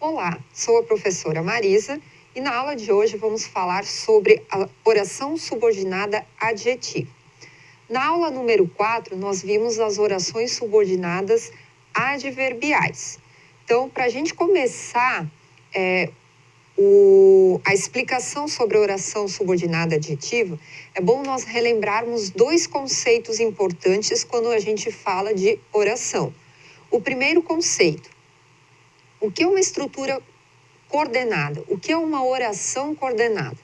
Olá, sou a professora Marisa e na aula de hoje vamos falar sobre a oração subordinada adjetiva. Na aula número 4, nós vimos as orações subordinadas adverbiais. Então, para a gente começar a explicação sobre a oração subordinada adjetiva, é bom nós relembrarmos dois conceitos importantes quando a gente fala de oração. O primeiro conceito: o que é uma estrutura coordenada? O que é uma oração coordenada?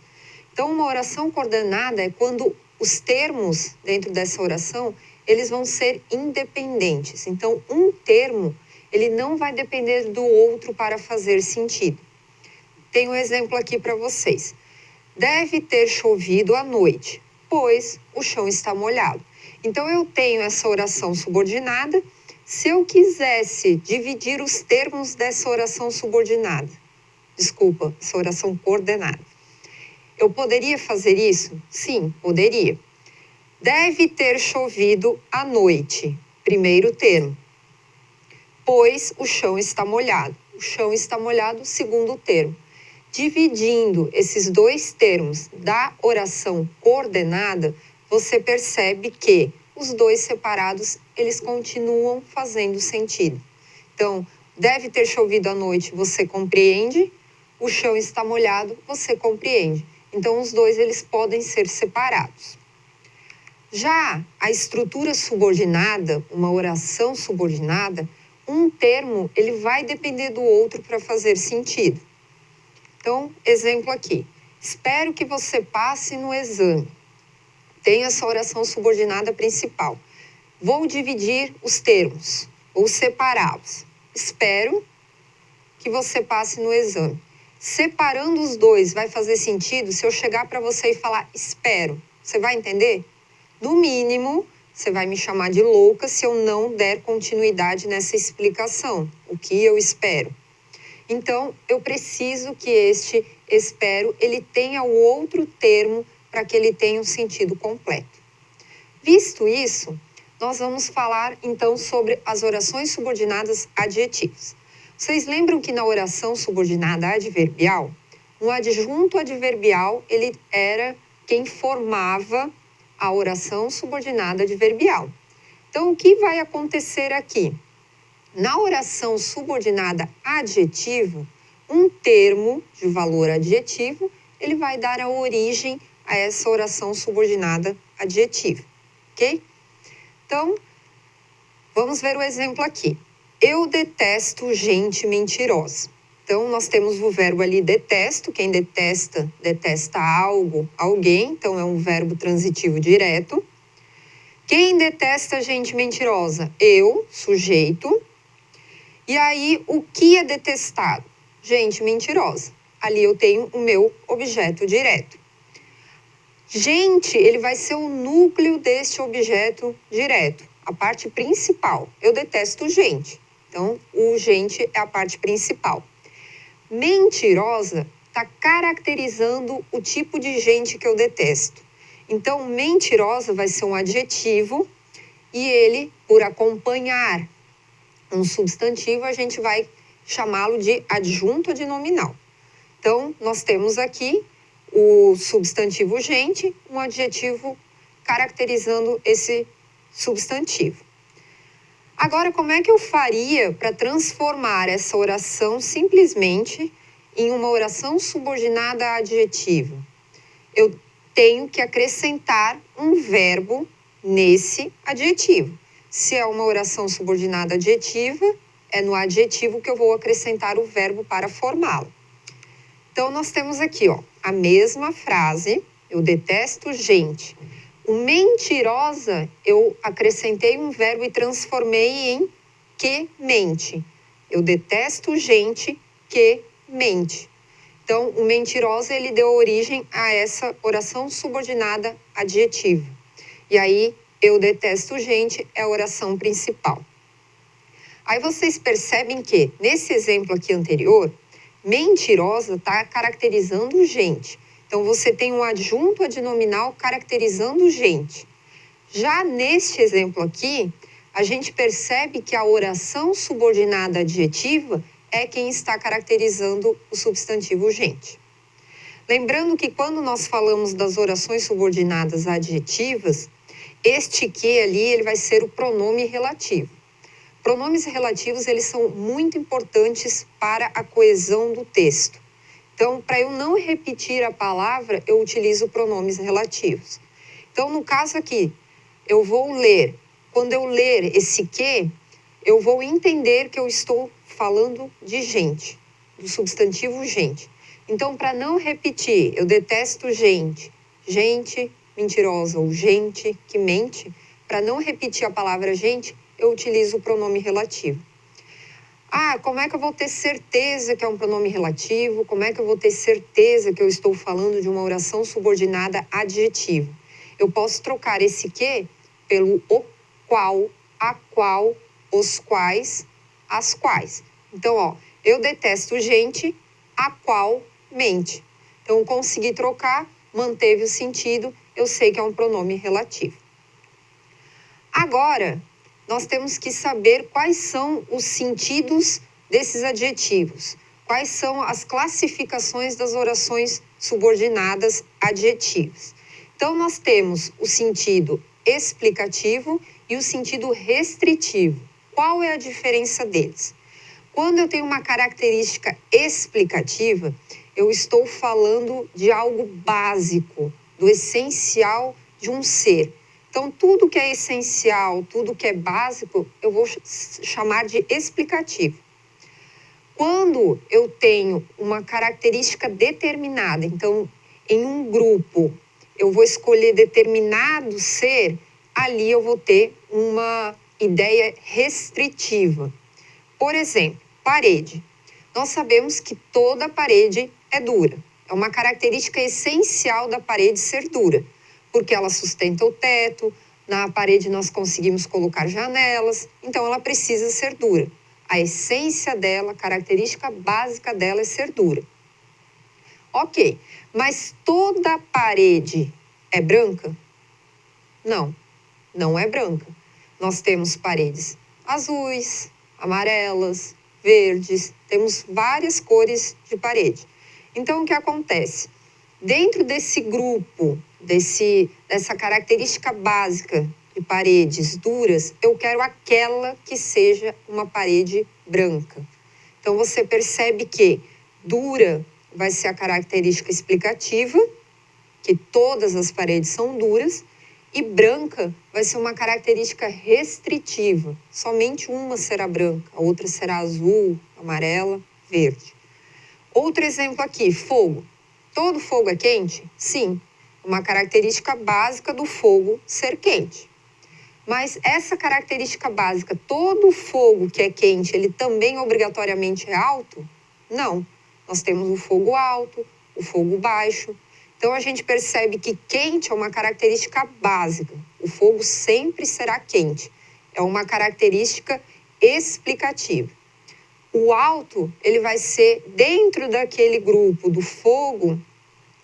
Então, uma oração coordenada é quando os termos dentro dessa oração, eles vão ser independentes. Então, um termo, ele não vai depender do outro para fazer sentido. Tem um exemplo aqui para vocês. Deve ter chovido à noite, pois o chão está molhado. Então, eu tenho essa oração subordinada. Se eu quisesse dividir os termos dessa oração subordinada, essa oração coordenada, eu poderia fazer isso? Sim, poderia. Deve ter chovido à noite, primeiro termo, pois o chão está molhado. O chão está molhado, segundo termo. Dividindo esses dois termos da oração coordenada, você percebe que os dois separados, eles continuam fazendo sentido. Então, deve ter chovido à noite, você compreende. O chão está molhado, você compreende. Então, os dois, eles podem ser separados. Já a estrutura subordinada, uma oração subordinada, um termo, ele vai depender do outro para fazer sentido. Então, exemplo aqui. Espero que você passe no exame. Tem essa oração subordinada principal. Vou dividir os termos, vou separá-los. Espero que você passe no exame. Separando os dois vai fazer sentido se eu chegar para você e falar espero. Você vai entender? No mínimo, você vai me chamar de louca se eu não der continuidade nessa explicação. O que eu espero? Então, eu preciso que este espero, ele tenha o outro termo para que ele tenha um sentido completo. Visto isso, nós vamos falar então sobre as orações subordinadas adjetivas. Vocês lembram que na oração subordinada adverbial, um adjunto adverbial, ele era quem formava a oração subordinada adverbial. Então, o que vai acontecer aqui? Na oração subordinada adjetiva, um termo de valor adjetivo, ele vai dar a origem a essa oração subordinada adjetiva, ok? Então, vamos ver o exemplo aqui. Eu detesto gente mentirosa. Então, nós temos o verbo ali detesto. Quem detesta, detesta algo, alguém. Então, é um verbo transitivo direto. Quem detesta gente mentirosa? Eu, sujeito. E aí, o que é detestado? Gente mentirosa. Ali eu tenho o meu objeto direto. Gente, ele vai ser o núcleo deste objeto direto, a parte principal. Eu detesto gente. Então, o gente é a parte principal. Mentirosa está caracterizando o tipo de gente que eu detesto. Então, mentirosa vai ser um adjetivo e ele, por acompanhar um substantivo, a gente vai chamá-lo de adjunto adnominal. Então, nós temos aqui o substantivo gente, um adjetivo caracterizando esse substantivo. Agora, como é que eu faria para transformar essa oração simplesmente em uma oração subordinada adjetiva? Eu tenho que acrescentar um verbo nesse adjetivo. Se é uma oração subordinada adjetiva, é no adjetivo que eu vou acrescentar o verbo para formá-la. Então, nós temos aqui, a mesma frase, eu detesto gente. O mentirosa, eu acrescentei um verbo e transformei em que mente. Eu detesto gente que mente. Então, o mentirosa, ele deu origem a essa oração subordinada adjetiva. E aí, eu detesto gente é a oração principal. Aí vocês percebem que, nesse exemplo aqui anterior, mentirosa está caracterizando gente. Então, você tem um adjunto adnominal caracterizando gente. Já neste exemplo aqui, a gente percebe que a oração subordinada adjetiva, é quem está caracterizando o substantivo gente. Lembrando que quando nós falamos das orações subordinadas adjetivas, este que ali ele vai ser o pronome relativo. Pronomes relativos eles são muito importantes para a coesão do texto. Então, para eu não repetir a palavra, eu utilizo pronomes relativos. Então, no caso aqui, eu vou ler. Quando eu ler esse que, eu vou entender que eu estou falando de gente, do substantivo gente. Então, para não repetir, eu detesto gente mentirosa ou gente que mente. Para não repetir a palavra gente, eu utilizo o pronome relativo. Ah, como é que eu vou ter certeza que é um pronome relativo? Como é que eu vou ter certeza que eu estou falando de uma oração subordinada adjetiva? Eu posso trocar esse que pelo o qual, a qual, os quais, as quais. Então, ó, eu detesto gente, a qual mente. Então, consegui trocar, manteve o sentido, eu sei que é um pronome relativo. Agora, nós temos que saber quais são os sentidos desses adjetivos, quais são as classificações das orações subordinadas adjetivas. Então, nós temos o sentido explicativo e o sentido restritivo. Qual é a diferença deles? Quando eu tenho uma característica explicativa, eu estou falando de algo básico, do essencial de um ser. Então, tudo que é essencial, tudo que é básico, eu vou chamar de explicativo. Quando eu tenho uma característica determinada, então, em um grupo, eu vou escolher determinado ser, ali eu vou ter uma ideia restritiva. Por exemplo, parede. Nós sabemos que toda parede é dura. É uma característica essencial da parede ser dura, porque ela sustenta o teto, na parede nós conseguimos colocar janelas, então ela precisa ser dura. A essência dela, a característica básica dela é ser dura. Ok, mas toda parede é branca? Não, não é branca. Nós temos paredes azuis, amarelas, verdes, temos várias cores de parede. Então, o que acontece? Dentro desse grupo, dessa característica básica de paredes duras, eu quero aquela que seja uma parede branca. Então, você percebe que dura vai ser a característica explicativa, que todas as paredes são duras, e branca vai ser uma característica restritiva. Somente uma será branca, a outra será azul, amarela, verde. Outro exemplo aqui, fogo. Todo fogo é quente? Sim, uma característica básica do fogo ser quente. Mas essa característica básica, todo fogo que é quente, ele também obrigatoriamente é alto? Não. Nós temos o fogo alto, o fogo baixo. Então, a gente percebe que quente é uma característica básica. O fogo sempre será quente. É uma característica explicativa. O alto, ele vai ser dentro daquele grupo do fogo,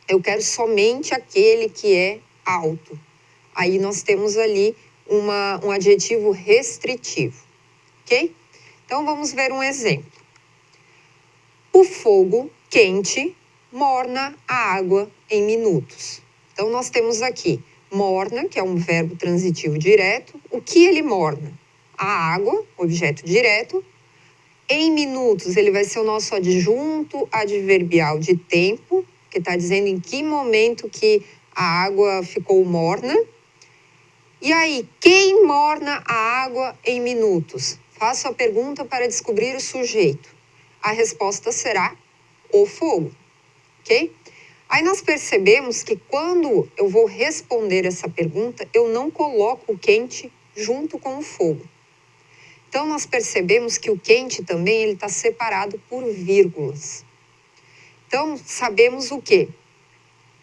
eu quero somente aquele que é alto. Aí nós temos ali um adjetivo restritivo, ok? Então, vamos ver um exemplo. O fogo quente morna a água em minutos. Então, nós temos aqui morna, que é um verbo transitivo direto. O que ele morna? A água, objeto direto. Em minutos, ele vai ser o nosso adjunto adverbial de tempo, que está dizendo em que momento que a água ficou morna. E aí, quem morna a água em minutos? Faço a pergunta para descobrir o sujeito. A resposta será o fogo, ok? Aí nós percebemos que quando eu vou responder essa pergunta, eu não coloco o quente junto com o fogo. Então, nós percebemos que o quente também ele está separado por vírgulas. Então, sabemos o quê?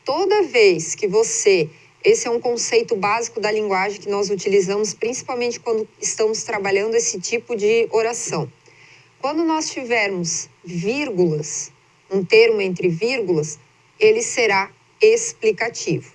Toda vez que esse é um conceito básico da linguagem que nós utilizamos, principalmente quando estamos trabalhando esse tipo de oração. Quando nós tivermos vírgulas, um termo entre vírgulas, ele será explicativo.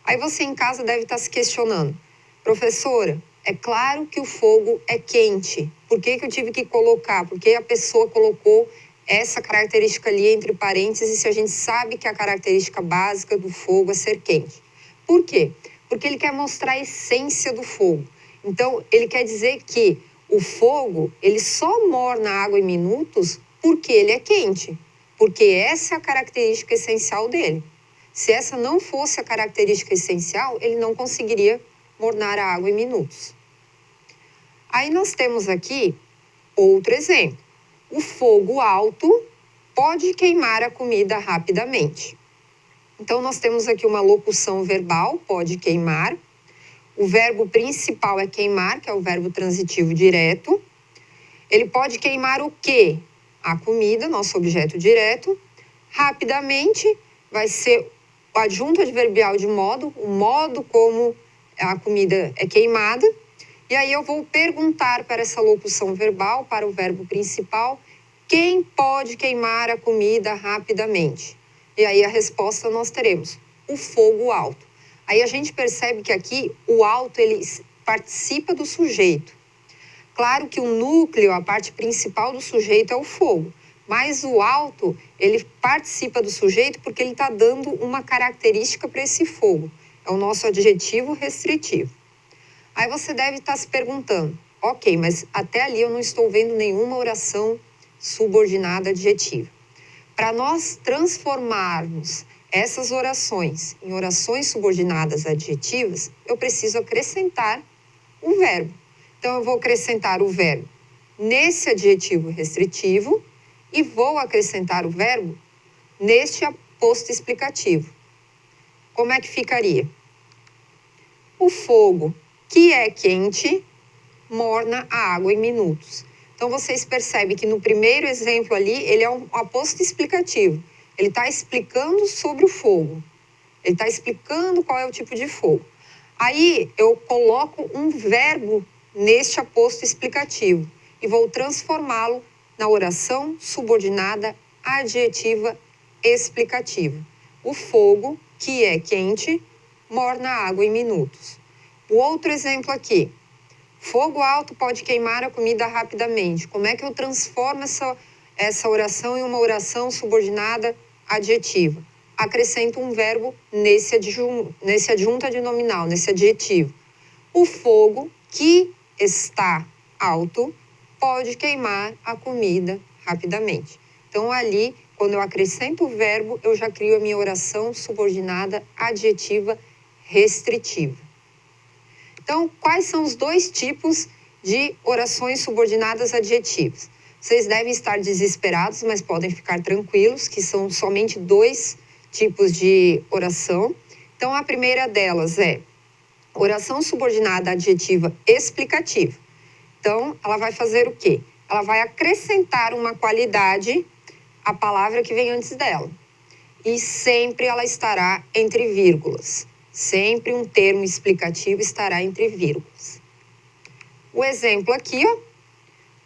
Aí você em casa deve estar se questionando, professora, é claro que o fogo é quente, Por que eu tive que colocar? Por que a pessoa colocou essa característica ali entre parênteses se a gente sabe que a característica básica do fogo é ser quente? Por quê? Porque ele quer mostrar a essência do fogo. Então, ele quer dizer que o fogo, ele só morna a água em minutos porque ele é quente. Porque essa é a característica essencial dele. Se essa não fosse a característica essencial, ele não conseguiria mornar a água em minutos. Aí nós temos aqui outro exemplo. O fogo alto pode queimar a comida rapidamente. Então, nós temos aqui uma locução verbal, pode queimar. O verbo principal é queimar, que é o verbo transitivo direto. Ele pode queimar o quê? A comida, nosso objeto direto. Rapidamente vai ser o adjunto adverbial de modo, o modo como a comida é queimada. E aí eu vou perguntar para essa locução verbal, para o verbo principal, quem pode queimar a comida rapidamente? E aí a resposta nós teremos, o fogo alto. Aí a gente percebe que aqui o alto ele participa do sujeito. Claro que o núcleo, a parte principal do sujeito é o fogo, mas o alto ele participa do sujeito porque ele está dando uma característica para esse fogo. É o nosso adjetivo restritivo. Aí você deve estar se perguntando, ok, mas até ali eu não estou vendo nenhuma oração subordinada adjetiva. Para nós transformarmos essas orações em orações subordinadas adjetivas, eu preciso acrescentar um verbo. Então, eu vou acrescentar o verbo nesse adjetivo restritivo e vou acrescentar o verbo neste aposto explicativo. Como é que ficaria? O fogo que é quente morna a água em minutos. Então, vocês percebem que no primeiro exemplo ali, ele é um aposto explicativo. Ele está explicando sobre o fogo. Ele está explicando qual é o tipo de fogo. Aí, eu coloco um verbo neste aposto explicativo e vou transformá-lo na oração subordinada adjetiva explicativa. O fogo, que é quente, morna a água em minutos. O outro exemplo aqui. Fogo alto pode queimar a comida rapidamente. Como é que eu transformo essa oração em uma oração subordinada adjetiva? Acrescento um verbo nesse adjunto adnominal, nesse adjetivo. O fogo que está alto pode queimar a comida rapidamente. Então, ali, quando eu acrescento o verbo, eu já crio a minha oração subordinada adjetiva restritiva. Então, quais são os dois tipos de orações subordinadas adjetivas? Vocês devem estar desesperados, mas podem ficar tranquilos, que são somente dois tipos de oração. Então, a primeira delas é oração subordinada adjetiva explicativa. Então, ela vai fazer o quê? Ela vai acrescentar uma qualidade à palavra que vem antes dela. E sempre ela estará entre vírgulas. Sempre um termo explicativo estará entre vírgulas. O exemplo aqui, ó,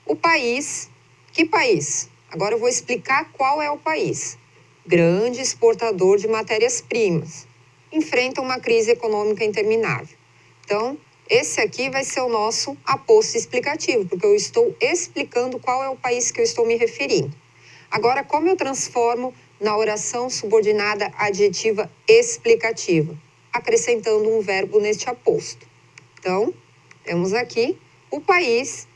o país. Que país? Agora eu vou explicar qual é o país. Grande exportador de matérias-primas. Enfrenta uma crise econômica interminável. Então, esse aqui vai ser o nosso aposto explicativo, porque eu estou explicando qual é o país que eu estou me referindo. Agora, como eu transformo na oração subordinada adjetiva explicativa? Acrescentando um verbo neste aposto. Então, temos aqui o país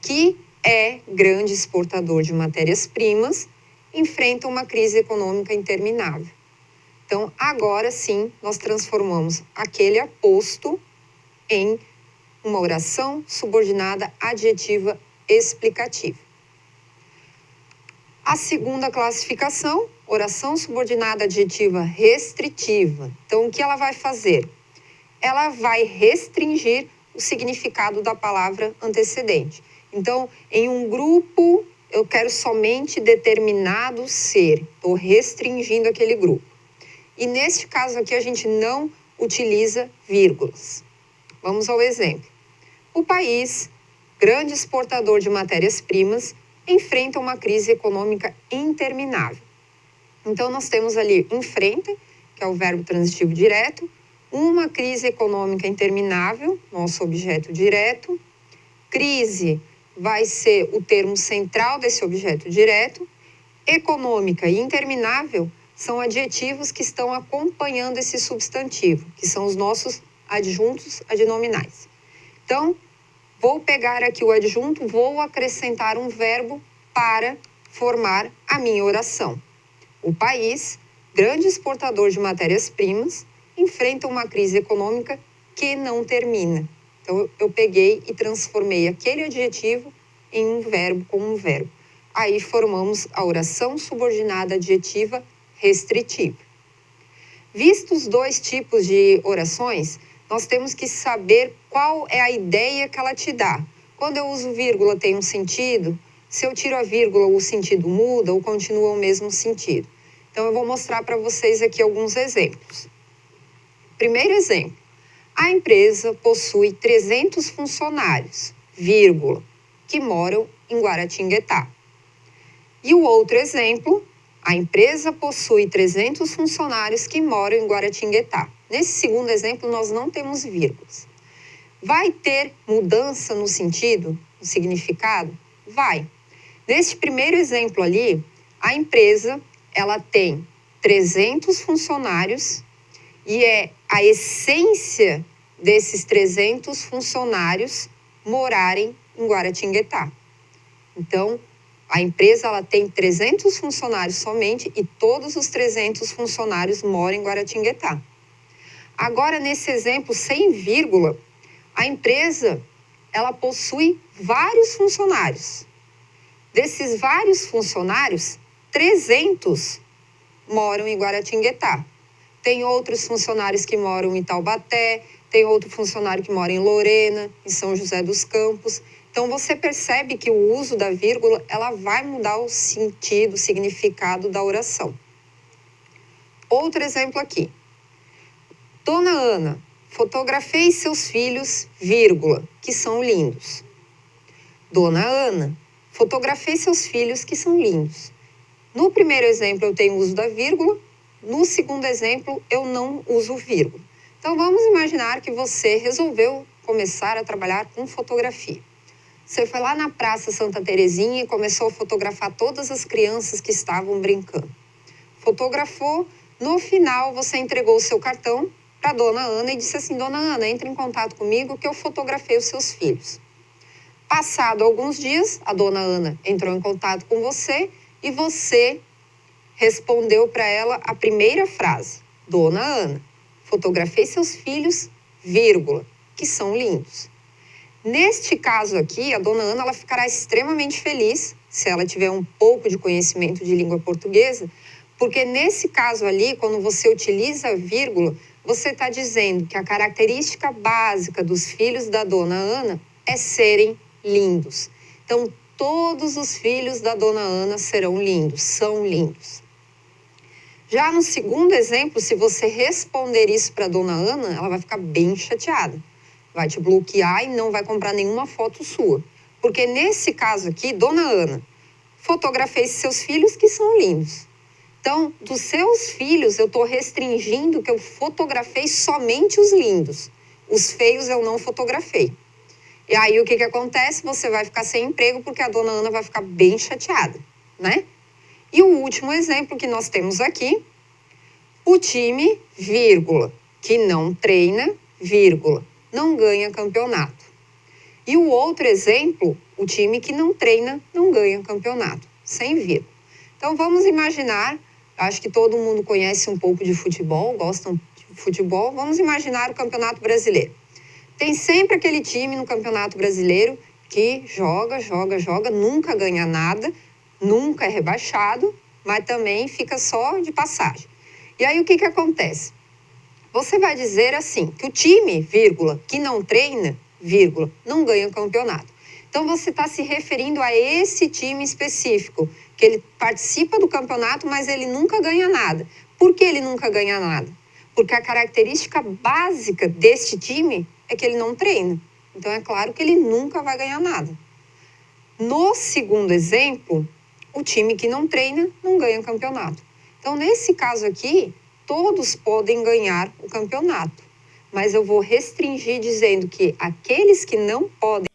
que é grande exportador de matérias-primas, enfrenta uma crise econômica interminável. Então, agora sim, nós transformamos aquele aposto em uma oração subordinada adjetiva explicativa. A segunda classificação, oração subordinada adjetiva restritiva. Então, o que ela vai fazer? Ela vai restringir o significado da palavra antecedente. Então, em um grupo, eu quero somente determinado ser. Estou restringindo aquele grupo. E neste caso aqui, a gente não utiliza vírgulas. Vamos ao exemplo. O país, grande exportador de matérias-primas, enfrenta uma crise econômica interminável. Então, nós temos ali enfrenta, que é o verbo transitivo direto, uma crise econômica interminável, nosso objeto direto, crise, vai ser o termo central desse objeto direto. Econômica e interminável são adjetivos que estão acompanhando esse substantivo, que são os nossos adjuntos adnominais. Então, vou pegar aqui o adjunto, vou acrescentar um verbo para formar a minha oração. O país, grande exportador de matérias-primas, enfrenta uma crise econômica que não termina. Então, eu peguei e transformei aquele adjetivo em um verbo com um verbo. Aí formamos a oração subordinada adjetiva restritiva. Vistos os dois tipos de orações, nós temos que saber qual é a ideia que ela te dá. Quando eu uso vírgula tem um sentido, se eu tiro a vírgula o sentido muda ou continua o mesmo sentido. Então eu vou mostrar para vocês aqui alguns exemplos. Primeiro exemplo, a empresa possui 300 funcionários, vírgula, que moram em Guaratinguetá. E o outro exemplo, a empresa possui 300 funcionários que moram em Guaratinguetá. Nesse segundo exemplo, nós não temos vírgulas. Vai ter mudança no sentido, no significado? Vai. Nesse primeiro exemplo ali, a empresa, ela tem 300 funcionários e é a essência desses 300 funcionários morarem em Guaratinguetá. Então, a empresa ela tem 300 funcionários somente e todos os 300 funcionários moram em Guaratinguetá. Agora, nesse exemplo, sem vírgula, a empresa ela possui vários funcionários. Desses vários funcionários, 300 moram em Guaratinguetá. Tem outros funcionários que moram em Taubaté, tem outro funcionário que mora em Lorena, em São José dos Campos. Então, você percebe que o uso da vírgula, ela vai mudar o sentido, o significado da oração. Outro exemplo aqui. Dona Ana, fotografei seus filhos, vírgula, que são lindos. Dona Ana, fotografei seus filhos, que são lindos. No primeiro exemplo, eu tenho o uso da vírgula. No segundo exemplo, eu não uso vírgula. Então, vamos imaginar que você resolveu começar a trabalhar com fotografia. Você foi lá na Praça Santa Terezinha e começou a fotografar todas as crianças que estavam brincando. Fotografou, no final você entregou o seu cartão para a Dona Ana e disse assim, Dona Ana, entre em contato comigo que eu fotografei os seus filhos. Passado alguns dias, a Dona Ana entrou em contato com você e você respondeu para ela a primeira frase. Dona Ana, fotografei seus filhos, vírgula, que são lindos. Neste caso aqui, a Dona Ana ela ficará extremamente feliz, se ela tiver um pouco de conhecimento de língua portuguesa, porque nesse caso ali, quando você utiliza a vírgula, você está dizendo que a característica básica dos filhos da Dona Ana é serem lindos. Então, todos os filhos da Dona Ana serão lindos, são lindos. Já no segundo exemplo, se você responder isso para a Dona Ana, ela vai ficar bem chateada. Vai te bloquear e não vai comprar nenhuma foto sua. Porque nesse caso aqui, Dona Ana, fotografei seus filhos que são lindos. Então, dos seus filhos, eu estou restringindo que eu fotografei somente os lindos. Os feios eu não fotografei. E aí, o que acontece? Você vai ficar sem emprego porque a Dona Ana vai ficar bem chateada, né? E o último exemplo que nós temos aqui, o time, vírgula, que não treina, vírgula, não ganha campeonato. E o outro exemplo, o time que não treina, não ganha campeonato, sem vírgula. Então, vamos imaginar, acho que todo mundo conhece um pouco de futebol, gostam de futebol, vamos imaginar o Campeonato Brasileiro. Tem sempre aquele time no Campeonato Brasileiro que joga, nunca ganha nada, nunca é rebaixado, mas também fica só de passagem. E aí, o que acontece? Você vai dizer assim, que o time, vírgula, que não treina, vírgula, não ganha campeonato. Então, você está se referindo a esse time específico, que ele participa do campeonato, mas ele nunca ganha nada. Por que ele nunca ganha nada? Porque a característica básica deste time é que ele não treina. Então, é claro que ele nunca vai ganhar nada. No segundo exemplo, o time que não treina não ganha campeonato. Então, nesse caso aqui, todos podem ganhar o campeonato. Mas eu vou restringir dizendo que aqueles que não podem